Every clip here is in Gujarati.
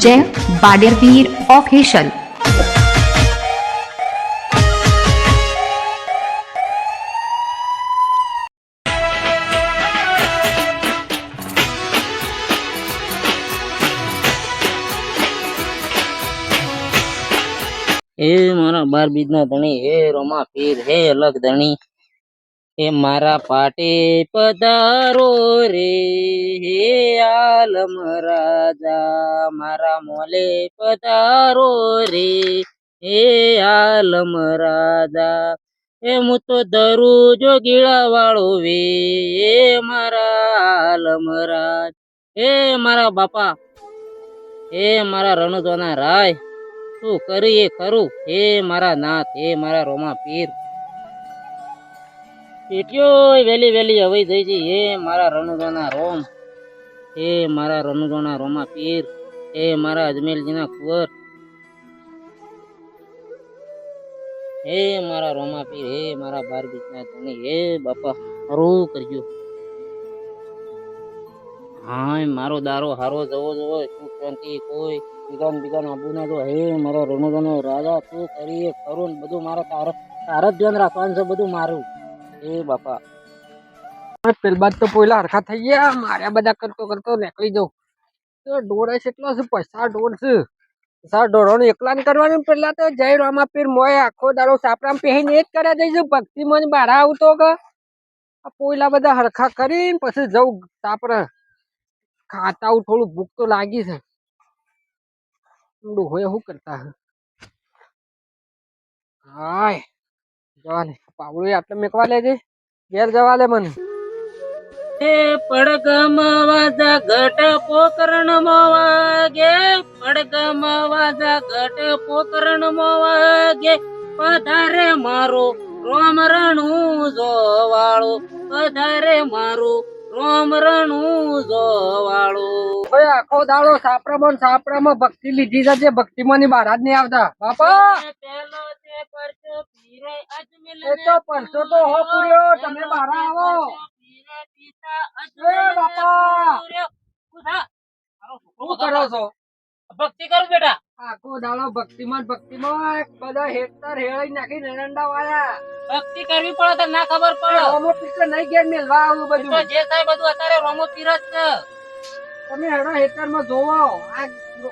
जय बाडेरवीर ऑफिशियल। એ મારા 12 બીજના ધણી હે રોમા પીર હે અલગ ધણી એ મારા પાટે પધારો રે હે આલમ રાજા મારા મોલે પધારો રે હે આલમ રાજા એ હું તો ધરું જો ગીળા વાળો વે એ મારા આલમ રાજ એ મારા બાપા એ મારા રણુજોના રાય તું કરી એ ખરું હે મારા નાથ હે મારા રોમા પીર પેટ્યો વેલી વેલી હવાઈ જઈ છે હે મારા રણુજોના રોમ હે મારા રણુજોના રોમા પીર હે મારા અજમેરજીના કુંવર હે મારા રોમા પીર હે મારા 12 બીજના ધણી હે બાપા હરું કરજો હા મારો દારો હારો જવો જવો શું શાંતિ કોઈ બીગાન આબુ ના જો હે મારો રણુજોનો રાજા તું કરીએ ખરું ને બધું મારે તાર જ ધ્યાન રાખવાનું છે બધું મારું એ બાપા પેલબાદ તો પોયલા હરખા થઈ ગયા માર્યા બધા કરતો કરતો નીકળી જાઉં તો ડોર એટલો છે પૈસા ડોર છે પૈસા ડોરો એકલા ને કરવાનું પેલા તો જય રામા પીર મોય આખો દાડો સાપરામ પહેરીને એ જ કર્યા જઈશું ભક્તિ મને બહાર આવતો કે આ પોયલા બધા હરખા કરીને પછી જવું સાપરા ખાતા થોડું ભૂખ તો લાગી છે હોય શું કરતા હાય જવા લે પાવડું આટલે મેકવા લેજે ઘેર જવા લે મને એ પડગમાં વાજા ઘટ પોકરણ વાગે પડગમાં વાજા ઘટ પોકરણ વાગે પધારે મારો રોમ રણું જોવાળો પધારે મારું રોમ રણું જોવાળો ભાઈ આખો દાડો સાપરામાં ભક્તિ લીધી છે જે ભક્તિમાં ની બહાર જ નહીં આવતા બાપા પેલો તે પરચો પીરે અજમેલ એ તો પરસો તો હો પૂર્યો તમે બહાર આવો એ બાપા શું કરો છો ભક્તિ કરું બેટા આખો દાડો ભક્તિમાં બધા હેતર હેળી નાખી નરંડા વાળા ભક્તિ કરવી પડે તો ના ખબર પડે રોમો પીર નહીં ઘેર મેલવા આવું બધું તો જે થાય બધું અત્યારે રોમો પીર જ છે તમે હેડો હેતર માં જોવો આ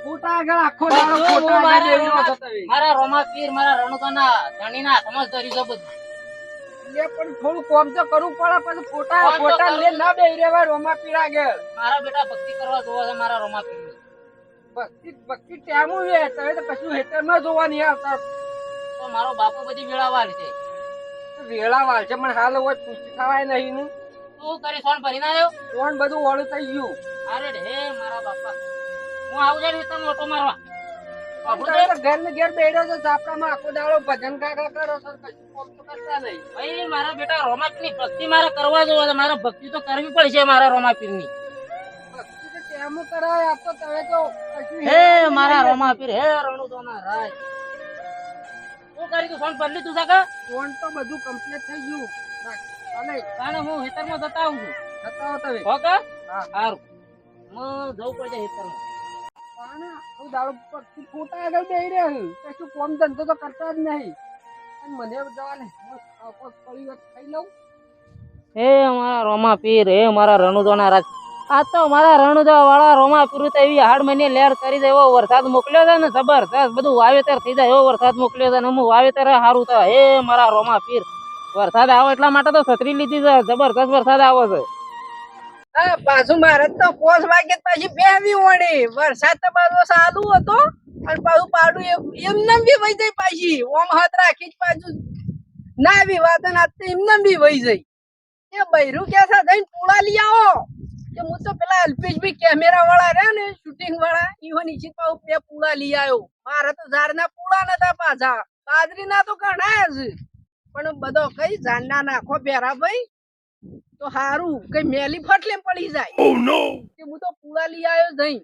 ખોટા આગળ આખો દાડો ખોટા આગળ બેહી છો તમે. મારા રોમા પીર મારા રણુકાના ધણીના સમજદારી છે બધું એ પણ થોડું કોમ તો કરવું પડે પછી કોમ તો ખોટા કરવું. લે ના બેહી રહેવાય રોમા પીર આગળ મારા બેટા ભક્તિ કરવા જોવા છે મારા રોમા પીર ભક્તિ ટેમું છે તમે તો કશું હેતર માં જોવા નહીં આવતા તો મારો બાપુ બધી વેળાવાળી છે વેળા વાળ છે પણ હાલ હોય પૂછી ખાવાય નહીં ને તું કરી સોન ભરી ના આવ્યો કોણ બધું ઓળું થઈ ગયું અરે હે મારા બાપા હું આવું જાય તમે ઓટો મારવા ઘર ને ઘેર બેઠો છો સાપડામાં આખો દાડો ભજન કાકા કરો છો કશું કોમ તો કરતા નહીં ભાઈ મારા બેટા રોમા પીરની ભક્તિ મારે કરવા જોવા છે મારે ભક્તિ તો કરવી પડશે મારા રોમા પીરની ભક્તિ તો ટેમું કરાય આપ તો તમે તો કશું હે મારા રોમા પીર હે રણુદોના રાજ શું કરી તું ફોન બદલી તું સાકા ફોન તો બધું કમ્પ્લીટ થઈ ગયું ચાલે કાને હું હેતરમાં જતા આવું છું બતાવો તમે ઓકે હા સારું હું જવું પડશે હેતરમાં પાણા હું દાડો પક્ષી ખોટા આગળ બેહી રહ્યા છું કશું કોમ ધંધો તો કરતા જ નહીં અને મને જવા ને પડી વાત ખાઈ લઉં હે મારા રોમા પીર હે મારા રણુદોના રાજ આ તો મારા રણુદા વાળા રોમા પીર તો એવી હાડ મહિને લહેર કરી દે એવો વરસાદ મોકલ્યો છે ને જબરદસ્ત બધું વાવેતર થઈ જાય એવો વરસાદ મોકલ્યો છે ને હું વાવેતર સારું થાય હે મારા રોમા પીર વરસાદ આવે એટલા માટે તો છત્રી લીધી છે જબરદસ્ત વરસાદ આવે છે હા પાછું મારે તો 5 વાગે પાછી બેહવી વળી વરસાદ તો પાછો સાદું હતો અને પાછું પાડું એમને બી વહી જાય પાછી ઓમ હાથ રાખી જ પાછું ના આવી વાત ને આજ તો એમને બી વહી જાય એ બૈરું કે છે જઈને પૂળા લઈ આવો કે હું તો પેલા અલ્પેશભાઈ કેમેરા વાળા રહ્યા ને શૂટિંગ વાળા ઈહો નીચે પાછું 2 પૂળા લઈ આવ્યો મારે તો ઝાડના પૂળા નતા પાછા બાજરીના તો ઘણા છે પણ બધો કઈ ઝાડના નાખો બેરા ભાઈ તો હારું કઈ મેલી ફટલે પડી જાય ઓ નો કે હું તો પૂરા લઈ આવ્યો જઈ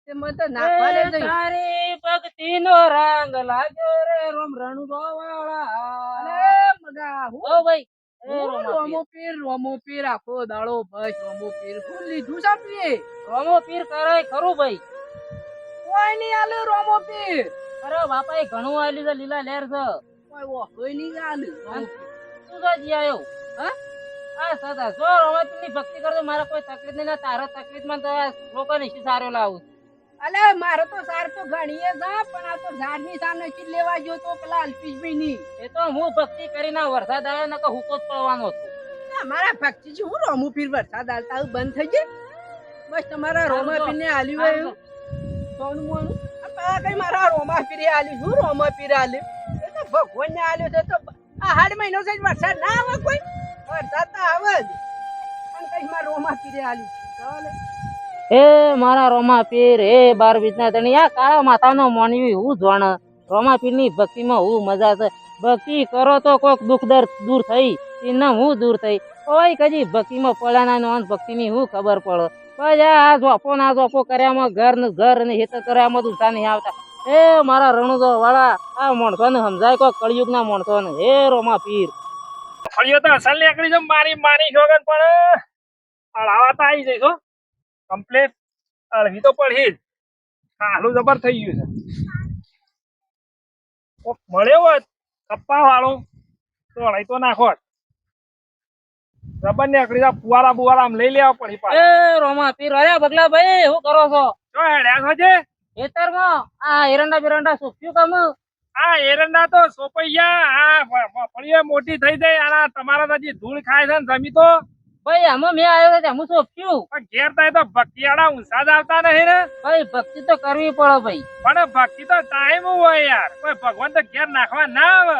તે મને તો નાખવા લે જઈ તારી ભક્તિનો રંગ લાગ્યો રે રોમ રણુદો વાળા અરે મગા હું ઓ ભાઈ રોમો પીર આખો દાડો બસ રોમો પીર ફૂલ લીધું સાંભળીએ રોમો પીર કરાય ખરું ભાઈ. કોઈ નહીં આલે રોમો પીર અરે બાપા એ ઘણું આલ્યું છે, લીલા લહેર છે. કોઈ નહીં આલે રોમો પીર. શું છે જી આયો? હા? આ સદા જો રોમો પીરની ભક્તિ કરતો મારે કોઈ તકલીફ નહીં, ના તારા તકલીફમાં તો આ લોકો નહીં સારો લાવું. અલે મારે તો સાર તો ઘણીએ છે પણ આ તો ઝાડની સાર નથી લેવા ગયો તો પેલા અલ્પેશભાઈ ની. એ તો હું ભક્તિ કરીને વરસાદ આવ્યો ને કે હુકો જ પડવાનો હતો. મારા ભક્તિ છે હું રોમો પીર વરસાદ આલતા આવું બંધ થઈ જાય બસ તમારા રોમા પીર ને આલ્યું હોય એવું સોનું મોનું આ કઈ મારા રોમા પીરે આલ્યું શું રોમા પીર આલ્યું એ તો ભગવાન ને આલ્યું છે તો આ હાડ મહિનો છે વરસાદ ના આવે કોઈ વરસાદ તો આવે જ પણ કઈ મારા રોમા પીરે આલ્યું ચાલે. એ મારા રોમા પીર એ 12 બીજના ધણી આ કાળા માથાનો મોણવી હું જોણ. રોમા પીરની ભક્તિમાં હું મજા છે. ભક્તિ કરો તો કોક દુઃખ દર્દ દૂર થઈ, એના હું દૂર થઈ. કોઈ કદી ભક્તિમાં પડ્યા ના ભક્તિની હું ખબર પડે. પછી આ જોપો કર્યામાં ઘર ને હેત કર્યામાં ઉઠા નહીં આવતા. એ મારા રણુદો વાળા આ માણસોને સમજાય કોઈ કળિયુગના માણસોને. હે રોમા પીર ફળિયો તો અસલ નીકળી છે મારી જોગન પણ અળાવા તો આવી જઈશ હો કમ્પ્લેટ. અળવી તો પડી જ હાલું જબર થઈ ગયું છે. કોક મળ્યો હોત કપ્પા વાળો તો અળાઈ તો નાખો જબર નીકળી જાય. પુવારા બુવારા આમ લઈ લેવા પડી પાછા. એ રોમા પીર અરે બગલા ભાઈ શું કરો છો? જો હેડ્યા છો છે ખેતરમાં આ એરંડા બેરંડા સુક્યું કામ? આ એરંડા તો સોપાઈ ગયા. આ ફળીઓ મોટી થઈ જાય. આના તમારા તો હજી ધૂળ ખાય છે ને જમી તો ભાઈ આમાં મેં આવ્યો છે હું સોંપ્યું. પણ ઘેર થાય તો ભક્તિવાળા ઊંસા જ આવતા નહીં ને. ભાઈ ભક્તિ તો કરવી પડે ભાઈ. પણ ભક્તિ તો ટાઈમ હોય યાર. કોઈ ભગવાન તો ઘેર નાખવા ના આવે.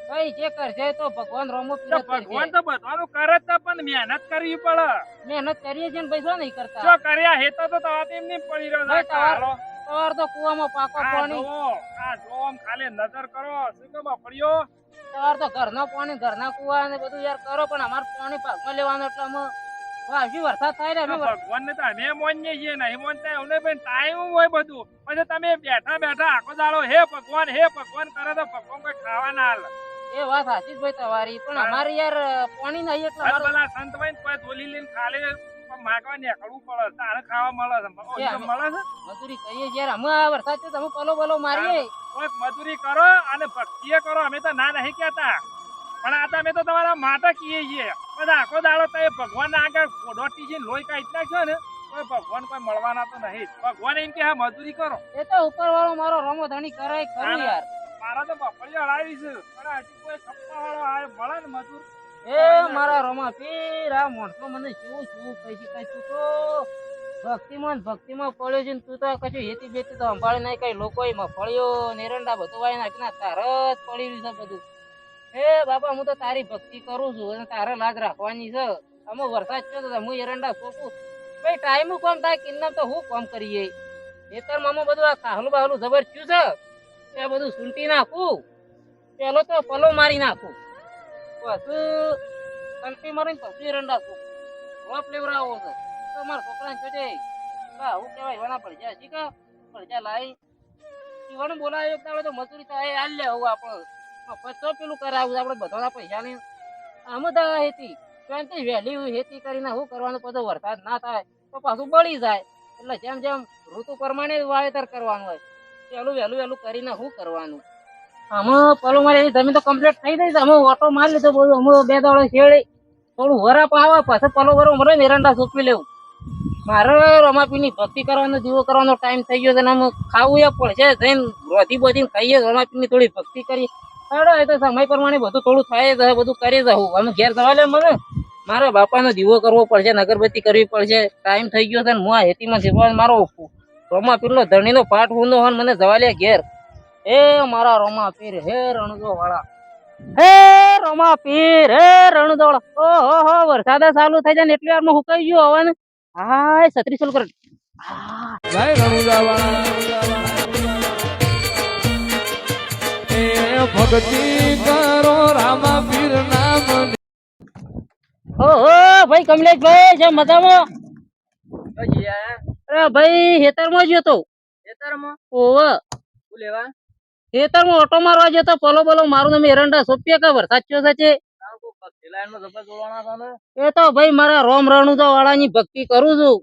ભાઈ જે કરશે તો ભગવાન રોમો તો પીર ભગવાન તો બધાનું કરે જ છે પણ મહેનત કરવી પડે. મહેનત કરીએ છીએ ને ભાઈ શું નહીં કરતા? જો કર્યા હેતો તો તમારે એમ નહીં પડી રહ્યો છે. કાળો. સવાર તો કુવામાં પાકો આ પાણી, જોવો, આ જોવો આમ ખાલી નજર કરો શું કે બફળ્યો. સવાર તો ઘરનો પાણી ઘરના કુવા ને બધું યાર કરો પણ અમારે પાણી ભાગમાં લેવાનું એટલે અમે વાસી વરસાદ થાય ને અમે ભગવાન ને તો અમે મોનીએ છીએ ને એ મોનતા એવું નહીં પણ ટાઈમ હોય બધું. પછી તમે બેઠા બેઠા આખો દાડો હે ભગવાન કરે તો ભગવાન કોઈ ખાવા ના હાલે. એ વાત સાચી જ ભાઈ તમારી પણ અમારે યાર પાણી નહીં એટલે આ અમારે બધા સંત ભાઈ કોઈ ધોલી લઈને ખાલી માગવા નીકળવું પડે. તારે ખાવા મળે છે મળે છે. મજૂરી કરીએ છીએ યાર. અમે આ વરસાદ છે તમે પલો બલો મારીએ. કોઈક મજૂરી કરો અને ભક્તિએ કરો. અમે તો ના નહીં કહેતા પણ આ તમે તો તમારા માટે કહીએ છીએ. બધા આખો દાડો તો એ ભગવાન આગળ ડોટી છે લોહી કાઢી નાખ્યો ને કોઈ ભગવાન કોઈ મળવાના તો નહીં. ભગવાન એમ કે હા મજૂરી કરો. એ તો ઉપર વાળો મારો રોમો ધણી કરાય ખરું યાર. મારા તો બફળીઓ હલાવી છે પણ હજી કોઈ કપ્પા વાળો આવે મળે ને મજૂર. એ મારા રોમા પીર આ માણસો મને શું કઈ તું તો ભક્તિમાં પડ્યો છે ને તું તો કશું હેતી બેતી તો સંભાળી નહીં. કઈ લોકો મફળીઓ નેરંડા બધું વાય નાખીને તારત પડી રહ્યું છે બધું. એ બાપા હું તો તારી ભક્તિ કરું છું અને તારે લાજ રાખવાની છે. અમે વરસાદ છે તો હું એરંડા સોંપું ભાઈ. ટાઈમ કોમ થાય કિન્ના તો હું કોમ કરીએ. ખેતરમાં બધું આ કાહલું બાહલું જબર થયું છે એ બધું સૂંટી નાખું. પેલો તો પલો મારી નાખું પછી કલ્ટી મારીને પછી એરંડા સોંપું. રોપ લેવરાવો છે તો મારા છોકરાને છોડે હું કહેવાય વણા પડ્યા શીખા પડ્યા લાવી ઈવાનું બોલાવે એક દાડો તો મજૂરી થાય હાલ લે હું આપણે પછી પેલું કરાવું આપણે બધાના પૈસા નહીં. આમ તો હેતી ત્યાંથી વહેલી હેતી કરીને શું કરવાનું પછી વરસાદ ના થાય તો પાછું બળી જાય. એટલે જેમ જેમ ઋતુ પ્રમાણે વાવેતર કરવાનું હોય વહેલું કરીને શું કરવાનું. અમે પલો મારી જમીન તો કમ્પ્લીટ થઈ ગઈ છે. અમે ઓટો મારી લીધો બધું. અમે 2 દાડો શેડી થોડું વરાપ આવે પછી પલો વરો મરે ને એરંડા સોંપી લેવું. મારે રમાપીની ભક્તિ કરવાનો દીવો કરવાનો ટાઈમ થઈ ગયો છે ને અમે ખાવું એ પડશે. જઈને રોધી બોધીને ખાઈએ રમાપીની થોડી ભક્તિ કરી. એ તો સમય પ્રમાણે બધું થોડું થાય છે બધું કરી જવું. અમે ઘેર જવા લે મને મારા બાપાનો દીવો કરવો પડશે, અગરબત્તી કરવી પડશે. ટાઈમ થઈ ગયો છે ને હું આ હેતીમાં જીવવા મારો રોમા પીરનો ધણીનો પાઠ ઊંધો હોય મને જવા લે ઘેર. એ મારા રોમા પીર હે રણુદો વાળા, હે રોમા પીર હે રણુદો વાળા. ઓહો વરસાદ ચાલુ થઈ જાય ને એટલી વારમાં હુકાઈ ગયો હવે ને. હાય છત્રી ચાલુ કર. ભક્તિ કરો રામા પીર નામ. ઓહો ભાઈ કમલેશભાઈ છે મજામાં? અરે ભાઈ હેતરમાં જ હતો. ઓહો હેતરમાં ઓટો મારવા જતો પલો બલો મારું તમે એરંડા સોંપીએ કે વરસાદ થયો છે. એ તો ભાઈ મારા રોમ રણુજા વાળાની ભક્તિ કરું છું.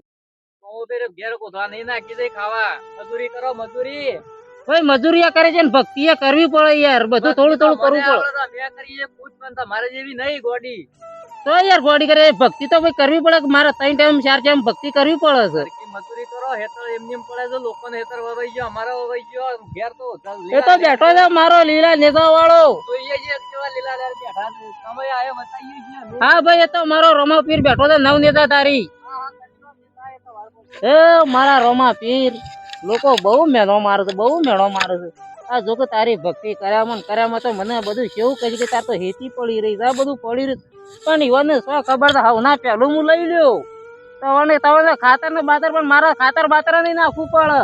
ભાઈ મજૂરી કરે છે ને ભક્તિ એ કરવી પડે યાર, બધું થોડું થોડું કરવું પડે. મારે જેવી નહીં ગોડી. તો યાર ગોડી કરે ભક્તિ તો ભાઈ કરવી પડે કે મારે 3 ટાઈમ 4 ટાઈમ ભક્તિ કરવી પડે છે. મજૂરી કરો હેતર એમ એમ પડે છે, લોકોને હેતર વવાઈ ગયો, અમારે વવાઈ ગયો, ઘેર તો એ તો બેઠો છે મારો લીલા નેતા વાળો. જોઈએ છે કેવા લીલાધાર બેઠા છે. સમય આયો બતાવીએ છીએ. હા ભાઈ એ તો મારો રોમા પીર બેઠો છે, નવ નેતા તારી. એ મારા રોમા પીર લોકો બહુ મેળો મારે છે, બહુ મેળો મારે છે. આ જો કે તારી ભક્તિ કર્યામાં તો મને બધું કેવું કહી કે તાર તો હેતી પડી રહી છે, આ બધું પડી રહ્યું. પણ ઈવન શું ખબર છે, હવે ના પેલું હું લઈ લ્યો તમે ખાતર ને બાતર, પણ મારા ખાતર બાતર નહીં નાખવું પડે.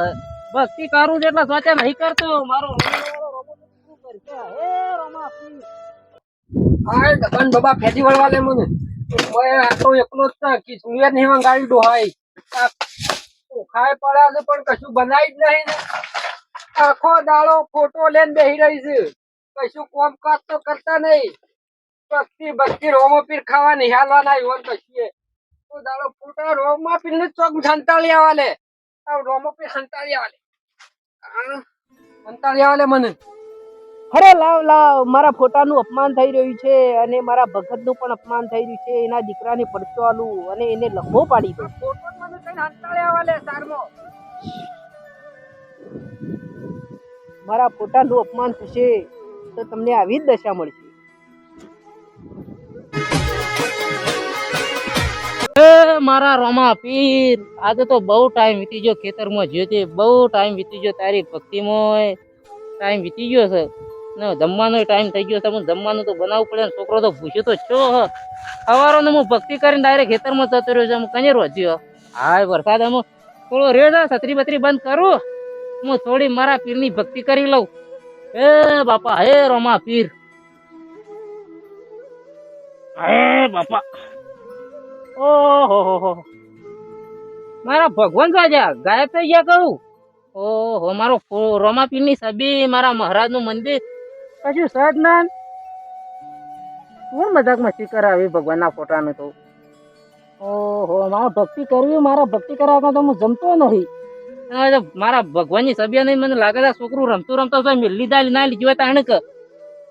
ભક્તિ કરું છે એટલે સ્વચ્છ નહીં કરતો. મારો હા દબાણ બાબા ફેટી વળવા લે મને. ઓય આ તો એકલો જ છે કે સુનિયર નહીં મંગાવી ડોહાઈ. ખાય પડ્યા છે પણ કશું બનાવી જ નહીં ને. આખો દાડો ફોટો લઈને બેહી રહી છે, કશું કોમ કાજ તો કરતા નહીં. ભક્તિ રોમો પીર ખાવા નિહાલવાના યુવાન કશીએ તો દાડો ફોટા રોમા પીર ને ચોક સંતાળી આવાલે. રોમો પીર સંતાળી આવાલે, સંતાળી આવાલે મને. અરે લાવ લાવ, મારા ફોટાનું અપમાન થઈ રહ્યું છે અને મારા ભગતનું પણ અપમાન થઈ રહ્યું છે. એના દીકરાને પડચો આલું અને એને લખો પાડી દઉં. ફોટો મને કઈ સંતાળી આવાલે સારમો. મારા ફોટાનું અપમાન થશે તો તમને આવી જ દશા મળશે. મારા રોમા પીર આજે તો બહુ ટાઈમ વીતી ગયો ખેતરમાં જ્યો તે, બહુ ટાઈમ વીતી ગયો તારી ભક્તિમાં, ટાઈમ વીતી ગયો છે ને જમવાનો ટાઈમ થઈ ગયો છે. પણ જમવાનું તો બનાવવું પડે ને, છોકરો તો ભૂસ્યો તો છો હ. સવારોને હું ભક્તિ કરીને ડાયરેક્ટ ખેતરમાં જતો રહ્યો છે. હું કઈ રોજ્યો હાય વરસાદ આમ થોડો રહ્યો છે, છત્રી બત્રી બંધ કરું, હું થોડી મારા પીરની ભક્તિ કરી લઉં. હે બાપા, હે રોમા પીર, હે બાપા. ઓહો મારા ભગવાન રાજા ગાયબ થઈ ગયા કહું. ઓહો મારો રોમા પીર ની છબી, મારા મહારાજ નું મંદિર કશું સજ ના. શું મજાક મસ્તી કરાવી ભગવાન ના ફોટા નું તો. ઓહો મારા ભક્તિ કરવી, મારા ભક્તિ કરવા તો હું જમતો નથી. મારા ભગવાન ની છબી નહીં, મને લાગે છે છોકરું રમતું રમતો લીધા ના લીધું તાણે કે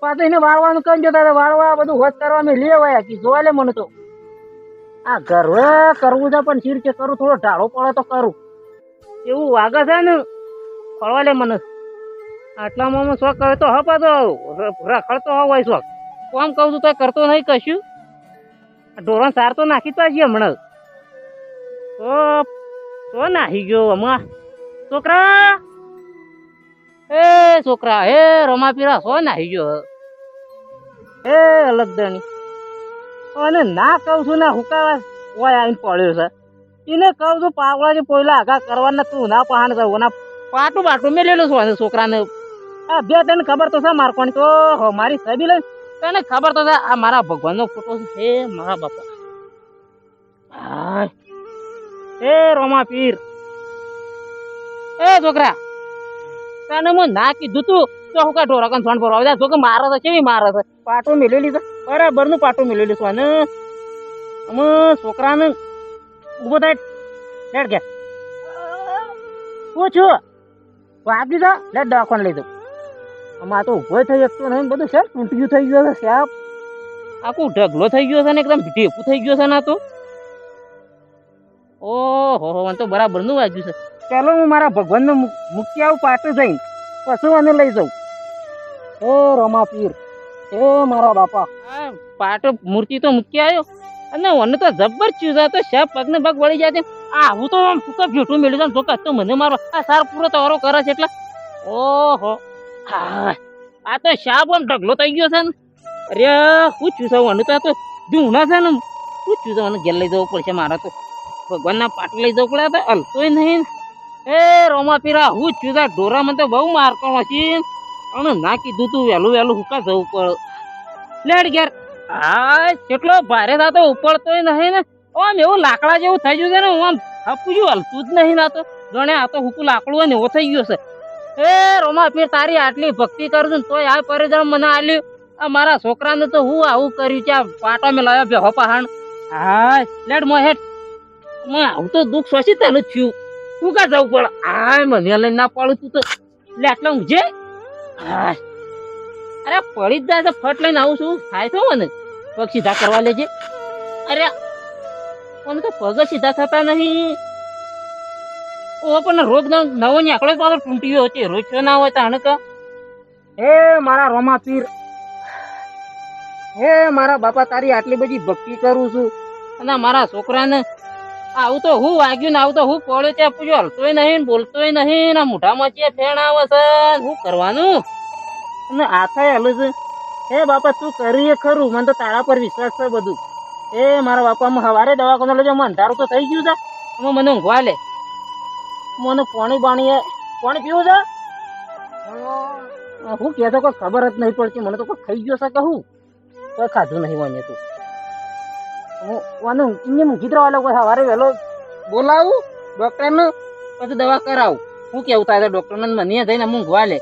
પાછું એને વાળવાનું કઈ જતા વાળવા બધું હોશ કરવા મેં લે વાયા કે જોવા લે મને તો. આ ઘરે કરવું છે પણ શીર કે કરું, થોડો ઢાળો પડે તો કરું એવું વાગે છે ને. ફળવા લે મને આટલામાં શોખ કરે તો હપા તો રખડતો હોય શોખ. કોમ કહું છું તો કરતો નહીં કશું. ઢોરણ સાર તો નાખી પાછી હમણાં તો નાખી ગયો હમણાં. છોકરા એ છોકરા, હે રોમા પીરા સો નાખી ગયો હે અલગ દણી. અને ના કહું છું ને હુકાવા ઓય આવીને પડ્યો છે. એને કહું છું પાવડા પોયલા આગા કરવાના, તું ના પહાણ કરવું ના પાટું બાટું મેલેલું છું છોકરાને. આ બે તને ખબર તો છે માર કોણ તો મારી છબી લઈ તને ખબર તો છે. આ મારા ભગવાનનો ફોટો છે, હે મારા બાપા. હે રોમા પીર, એ છોકરા તને હું ના કીધું તું તો હું કા ઢોરા કન સોન પર આવે જો કે મારે છે, કેવી મારે છે. પાટું મેલેલી છે, બરાબર નું પાટું મેલેલું છે. અને અમે છોકરાને ઉભો થાય લેટ ગયા પૂછું વાગી જા લે દવાખાને લઈ જાઉં. આમાં તો ઉભો થઈ શકતો નહીં, બધું છે તૂટ્યું થઈ ગયો છે સાહેબ. આખું ઢગલો થઈ ગયો છે ને, એકદમ ઢેપું થઈ ગયો છે ને. આ તો ઓહો મને તો બરાબર નું વાગ્યું છે. ચાલો હું મારા ભગવાનને મૂકી આવું પાટું જઈને, પછી મને લઈ જાઉં. હે રોમા પીર, હે મારા બાપા. પાટો મૂર્તિ તો મૂકી આવ્યો અને મને તો જબર ચીજ તો સાહેબ પગને પગ વળી જાય છે. આવું તો આમ શું ભેટું મેળ્યું છે તો મને મારો આ સાર પૂરો તવારો કરે છે એટલે. ઓહો આ તો સાહેબ આમ ઢગલો થઈ ગયો છે ને. અરે શું છું મને તો આ તો જૂના છે ને, શું છું મને ઘેર લઈ જવું પડશે મારે તો. ભગવાનના પાટ લઈ જવું પડે તો હલતોય નહીં. એ રોમા પીરા હું છું ઢોરા મને તો બહુ માર કરવા છે. અને ના કીધું તું વહેલું વહેલું હુકા જવું પડે લેડ ઘેર. હા કેટલો ભારે થતો ઉપડતોય નહીં ને. આમ એવું લાકડા જેવું થઈ ગયું છે ને, આમ હપું હલતું જ નહીં. ના તો ગણે આ તો હુકું લાકડું હોય ને એવો થઈ ગયો છે. એ રોમા પીર તારી આટલી ભક્તિ કરું છું તોય આ પરિણામ મને આલ્યું. આ મારા છોકરાને તો હું આવું કર્યું છે, આ પાટો મેં લાવ્યો બે હોપાહાણ. હા લેટ મો હેઠ આવું તો દુઃખ સોચી તને થયું. તું કા જવું પડે? હાય મને લઈને ના પાડું તું તો લે આટલા ઊંઘજે. હાય અરે પડી જ જાય તો ફટ લઈને આવું છું. થાય તો મને પગ સીધા કરવા લેજે. અરે મને તો પગ જ સીધા થતા નહીં. ઓ પણ રોગ નવો નીકળ્યો પાછો તૂટી ગયો છે. રોજ ના હોય તો હણક હે મારા રોમા પીર, હે મારા બાપા તારી આટલી બધી ભક્તિ કરું છું અને મારા છોકરાને આવું તો હું વાગ્યું ને આવું તો હું પડ્યો ત્યાં પૂછ્યો હલતોય નહીં બોલતોય નહીં ને મોઢામાં છે ફેણ આવે છે. શું કરવાનું? અને આથાય હલે છે. હે બાપા તું કરીએ ખરું, મને તો તારા પર વિશ્વાસ છે બધું. એ મારા બાપા સવારે દવાખાને લેજો, મને અંધારું તો થઈ ગયું છે. એમાં મને ઊંઘવા લે. મને પાણી પીવું છે. હું કહેતો કોઈ ખબર જ નહીં પડતી. મને તો કોઈ ખાઈ ગયો છે કે હું કોઈ ખાધું નહીં મને તું. હું મૂકી દો કોઈ સવારે વહેલો બોલાવું ડૉક્ટરને, પછી દવા કરાવું. શું કેવું થાય ડૉક્ટરને? મને જઈને ઊંઘવા લે.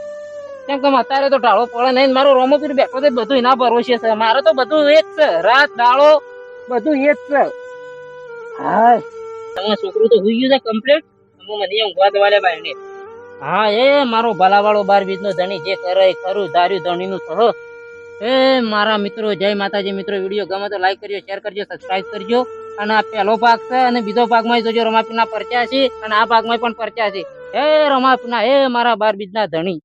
કેમ કે અત્યારે તો ઢાળો પડે નહીં. મારો રોમોપીર બેઠો તો બધું એના ભરોસે છે. મારે તો બધું એ જ છે, રાત દાડો બધું એ જ છે. હા તમારું છોકરું તો હોઈ ગયું છે કમ્પ્લીટ. મને ઊંઘવા દવા લે બાઈને. હા એ મારો ભલાવાળો 12 બીજનો ધણી જે કરે એ ખરું ધાર્યું ધણીનું સહ. એ મારા મિત્રો જય માતાજી. મિત્રો વિડીયો ગમે તો લાઈક કરજો, શેર કરજો, સબસ્ક્રાઇબ કરજો. અને આ પહેલો ભાગ છે અને બીજો ભાગમાં જોજો રમાપીના પરચા છે અને આ ભાગમાં પણ પરચા છે. હે રમાપીના, હે મારા 12 બીજના ધણી.